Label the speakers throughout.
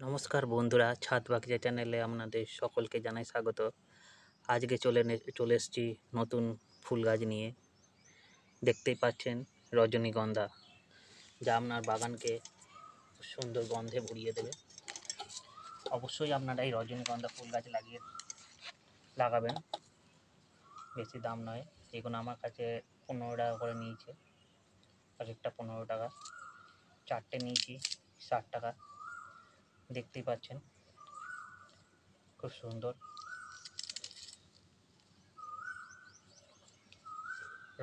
Speaker 1: নমস্কার বন্ধুরা, ছাদ বাগিচা চ্যানেলে আপনাদের সকলকে জানাই স্বাগত। আজকে চলে এসেছি নতুন ফুল গাছ নিয়ে। দেখতেই পাচ্ছেন রজনীগন্ধা, যা আপনার বাগানকে সুন্দর গন্ধে ভরিয়ে দেবে। অবশ্যই আপনারা এই রজনীগন্ধা ফুল গাছ লাগাবেন। বেশি দাম নয়, এগুলো আমার কাছে 15 টাকা করে নিয়েছে, আর একটা 15 টাকা, চারটে নিয়েছি 60 টাকা। দেখতেই পাচ্ছেন খুব সুন্দর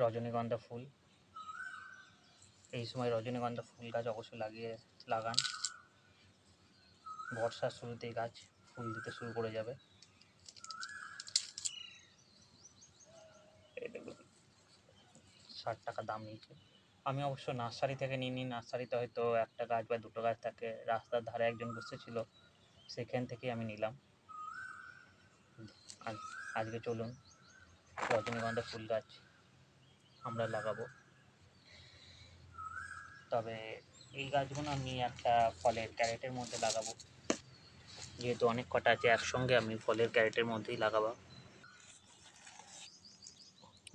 Speaker 1: রজনীগন্ধা ফুল। এই সময় রজনীগন্ধা ফুল গাছ অবশ্যই লাগান। বর্ষার শুরুতেই গাছ ফুল দিতে শুরু করে যাবে। এই দেখুন 60 টাকা দাম নিয়েছে। আমি অবশ্য নার্সারি থেকে নিইনি, নার্সারিতে হয়তো একটা গাছ বা দুটো গাছ থাকে, রাস্তার ধারে একজন বসেছিল, সেখান থেকেই আমি নিলাম। আজকে চলুন রজনীগন্ধা ফুল গাছ আমরা লাগাবো। তবে এই গাছগুলো আমি একটা ফলের ক্যারেটের মধ্যে লাগাবো, যেহেতু অনেক কটা আছে একসঙ্গে আমি ফলের ক্যারেটের মধ্যেই লাগাবো।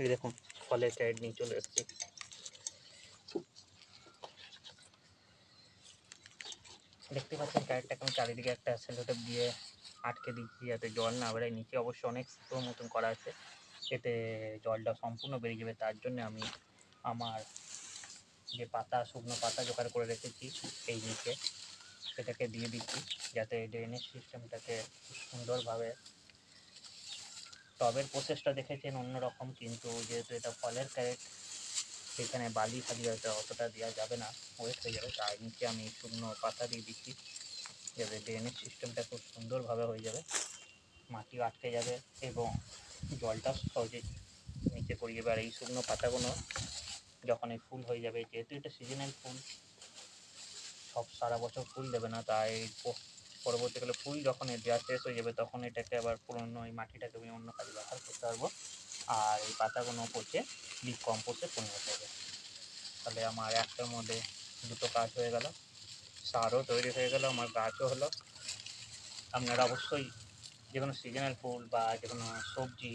Speaker 1: এই দেখুন ফলের ক্যারেট নিয়ে চলে এসেছি। দেখতে পাচ্ছেন ক্যারেটটাকে আমি চারিদিকে একটা সেলোটেপ দিয়ে আটকে দিচ্ছি যাতে জল না বেরোয়। নিচে অবশ্য অনেক সুতোর মতন করা আছে, এতে জলটা সম্পূর্ণ বেরিয়ে যাবে। তার জন্য আমি আমার যে শুকনো পাতা জোগাড় করে রেখেছি এই নিচে, সেটাকে দিয়ে দিচ্ছি যাতে ড্রেনেজ সিস্টেমটাকে খুব সুন্দরভাবে। টবের প্রসেসটা দেখেছেন অন্যরকম, কিন্তু যেহেতু এটা ফলের ক্যারেট, সেখানে বালি ফালি হয়তো অতটা দেওয়া যাবে না, ওয়েট হয়ে যাবে। তাই নিচে আমি শুকনো পাতা দিয়ে দিচ্ছি যাতে ড্রেনেজ সিস্টেমটা খুব সুন্দরভাবে হয়ে যাবে, মাটি আটকে যাবে এবং জলটা সহজে নিচে পড়ে যাবে। আর এই শুকনো পাতাগুলো যখন এই ফুল হয়ে যাবে, যেহেতু এটা সিজনাল ফুল, সারা বছর ফুল দেবে না, তাই পরবর্তীকালে ফুল যখন দেওয়া শেষ হয়ে যাবে তখন এটাকে আবার পুরনো এই মাটিটাকে আমি অন্য কাজে ব্যবহার করতে পারবো, আর এই পাতাগুলো পচে লিক কম্পোস্টে পরিণত হবে। তাহলে আমার একটার মধ্যে দুটো কাজ হয়ে গেল, সারও তৈরি হয়ে গেল, আমার গাছও হলো। আপনারা অবশ্যই যে কোনো সিজনাল ফুল বা যে কোনো সবজি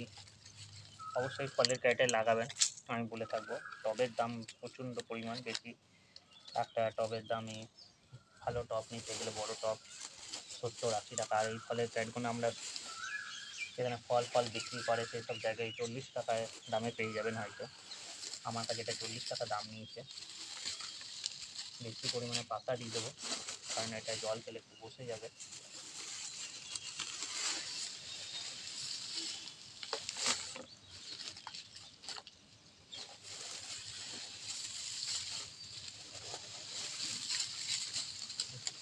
Speaker 1: অবশ্যই ফলের ক্যারেটে লাগাবেন। আমি বলে থাকবো। টবের দাম প্রচণ্ড পরিমাণ বেশি, একটা টবের দামই ভালো টব নিতে গেলে বড় টব 70-80 টাকা। আর এই ফলের ক্যারেটগুলো আমরা যেখানে ফল বিক্রি করে সেই সব জায়গায় 40 টাকায় দামে পেয়ে যাবেন হয়তো। আমার কাছে এটা 40 টাকা দাম নিয়েছে। বেশি পরিমাণে পাতা দিয়ে দেবো, কারণ এটা জল পেলে একটু বসে যাবে।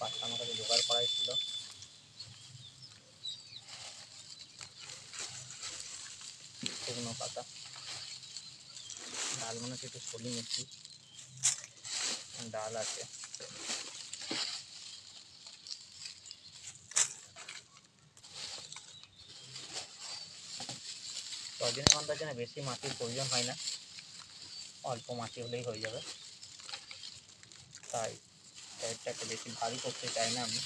Speaker 1: পাতা আমার কাছে জোগাড় করাই ছিল। শুকনো পাতা, ডালগুলো একটু সরিয়ে নিচ্ছি, ডাল আছে। রজনীগন্ধার জন্য বেশি মাটির প্রয়োজন হয় না, অল্প মাটি হলেই হয়ে যাবে। তাই ক্যারেটটাকে বেশি ভারী করতে চাই না আমি।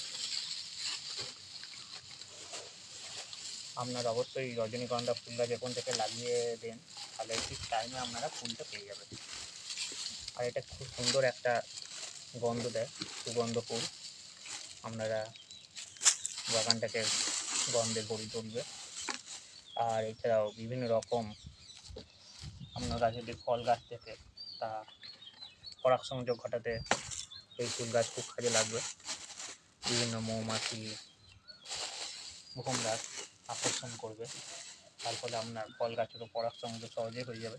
Speaker 1: আপনারা অবশ্যই রজনীগন্ধা ফুল গাছ এখন থেকে লাগিয়ে দেন, তাহলে ঠিক টাইমে আপনারা ফুলটা পেয়ে যাবেন। আর এটা খুব সুন্দর একটা গন্ধ দেয়, সুগন্ধ ফুল। আপনারা বাগানটাকে গন্ধে ভরে তুলবে। আর এছাড়াও বিভিন্ন রকম আপনার গাছে যদি ফল গাছ থেকে, তা পরাগ সংযোগ ঘটাতে এই ফুল গাছ খুব কাজে লাগবে। বিভিন্ন মৌমাছি, ভোমরা আকর্ষণ করবে, তার ফলে আপনার ফল গাছেরও পরাগ সংযোগ সহজেই হয়ে যাবে।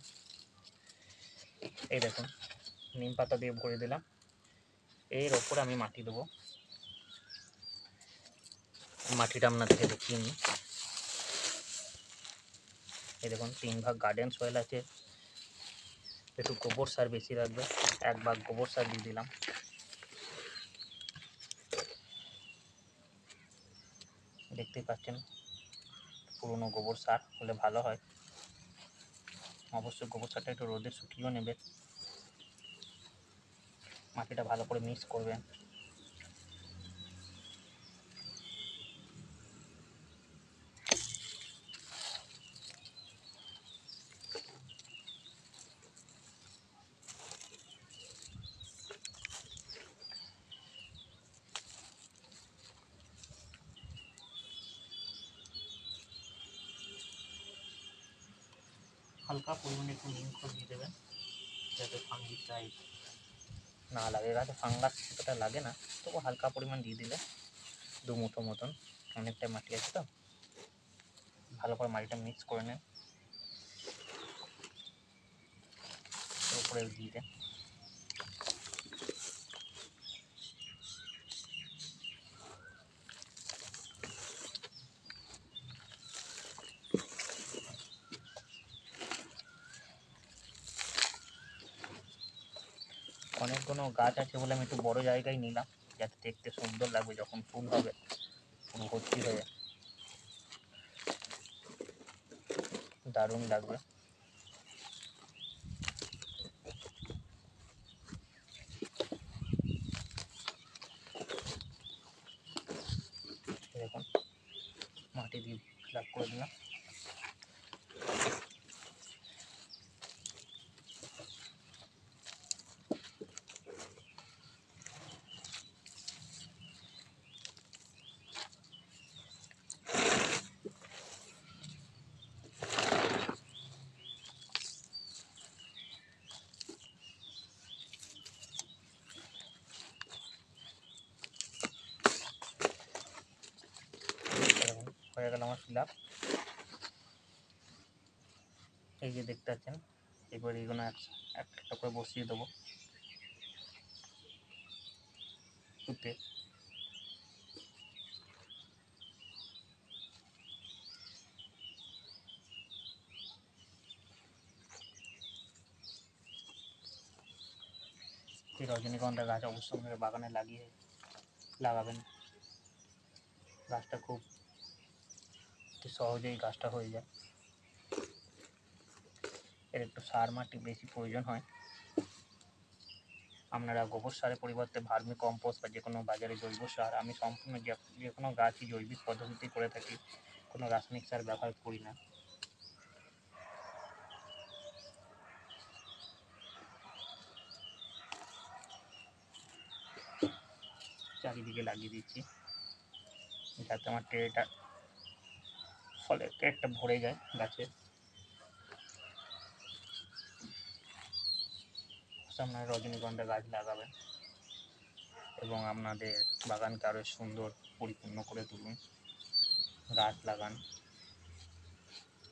Speaker 1: এই দেখুন নিম পাতা দিয়ে ভরে দিলাম, এর ওপরে আমি মাটি দেবো। মাটিটা আপনাদেরকে দেখিয়ে নিই। এই দেখুন 3 ভাগ গার্ডেন সয়েল আছে, একটু গোবর সার বেশি রাখবে, 1 ভাগ গোবর সার দিয়ে দিলাম। দেখতেই পাচ্ছেন পুরনো গোবর সার হলে ভালো হয়। অবশ্যই গোবর সারটা একটু রোদে শুকিয়েও নেবে। মাটিটা ভালো করে মিক্স করবেন। হালকা পরিমাণে একটু নিম খোল দিয়ে দেবেন যাতে ফাঙ্গিসাইড না লাগে। গাছে ফাঙ্গাস এতটা লাগে না, তবু হালকা পরিমাণ দিয়ে দিলে 2 মুঠো মতন, অনেকটাই মাটি আছে তো, ভালো করে মাটিটা মিক্স করে নেন, উপরে দিয়ে দেন। অনেকগুলো গাছ আছে বলে আমি একটু বড় জায়গায় নিলাম, যাতে দেখতে সুন্দর লাগবে, যখন ফুল হবে পুরো ভর্তি হয়ে দারুণ লাগবে। দেখুন মাটি দিয়ে ফিল করে দিলাম। হয়ে গেল আমার ফিল আপ। এই যে দেখতে পাচ্ছেন, এবার এগুলো একটা করে বসিয়ে দেবো তুতে। এই রজনীগন্ধা গাছ অবশ্যই আপনারা বাগানে লাগাবেন। গাছটা খুব সহজেই গাছটা হয়ে যায়। এর একটু সার মাটি বেশি প্রয়োজন হয়। আপনারা গোবর সারের পরিবর্তে ভার্মি কম্পোস্ট বা যে কোনো বাজারে জৈব সার, আমি সম্পূর্ণ যে কোনো গাছই জৈবিক পদ্ধতিতে করে থাকি, কোনো রাসায়নিক সার ব্যবহার করি না। চারিদিকে লাগিয়ে দিচ্ছি যাতে আমার ট্রেটা ফলের ট্রেটা ভরে যায় গাছে। আপনারা রজনীগন্ধা গাছ লাগাবেন এবং আপনাদের বাগানকে আরও সুন্দর পরিপূর্ণ করে তুলুন। গাছ লাগান,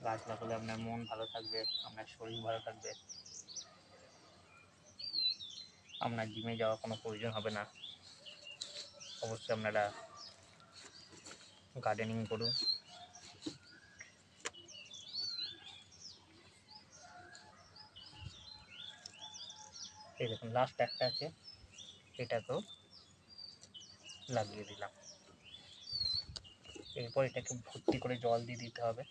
Speaker 1: গাছ লাগালে আপনার মন ভালো থাকবে, আপনার শরীর ভালো থাকবে, আপনার জিমে যাওয়ার কোনো প্রয়োজন হবে না। অবশ্যই আপনারা গার্ডেনিং করুন। এই দেখুন লাস্ট একটা আছে, এটাকেও লাগিয়ে দিলাম। এরপর এটাকে ভর্তি করে জল দিয়ে দিতে হবে।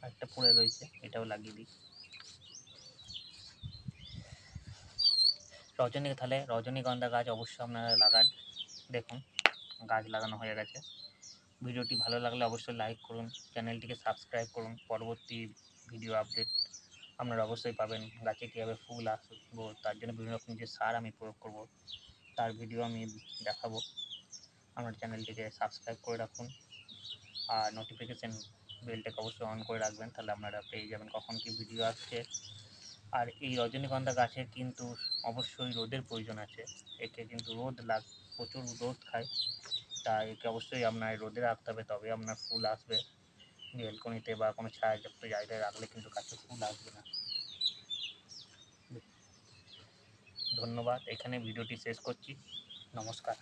Speaker 1: একটা পড়ে রয়েছে, এটাও লাগিয়ে দিই। রজনীগন্ধা গাছ অবশ্যই আপনারা লাগান। দেখুন গাছ লাগানো হয়ে গেছে। ভিডিওটি ভালো লাগলে অবশ্যই লাইক করুন, চ্যানেলটিকে সাবস্ক্রাইব করুন। পরবর্তী ভিডিও আপডেট আপনারা অবশ্যই পাবেন। গাছে কীভাবে ফুল আসবো তার জন্য বিভিন্ন রকম যে সার আমি প্রয়োগ করব তার ভিডিও আমি দেখাবো। আমার চ্যানেলটিকে সাবস্ক্রাইব করে রাখুন আর নোটিফিকেশান বেলটাকে অবশ্যই অন করে রাখবেন, তাহলে আপনারা পেয়ে যাবেন কখন কী ভিডিও আসছে। আর এই রজনীগন্ধা গাছের কিন্তু অবশ্যই রোদের প্রয়োজন আছে। একে কিন্তু প্রচুর রোদ খায়, তাই একে অবশ্যই আপনার রোদে রাখতে হবে, তবে আপনার ফুল আসবে। বেলকনিতে বা কোনো ছায়াযুক্ত জায়গায় রাখলে কিন্তু গাছে ফুল আসবে না। ধন্যবাদ, এখানে ভিডিওটি শেষ করছি। নমস্কার।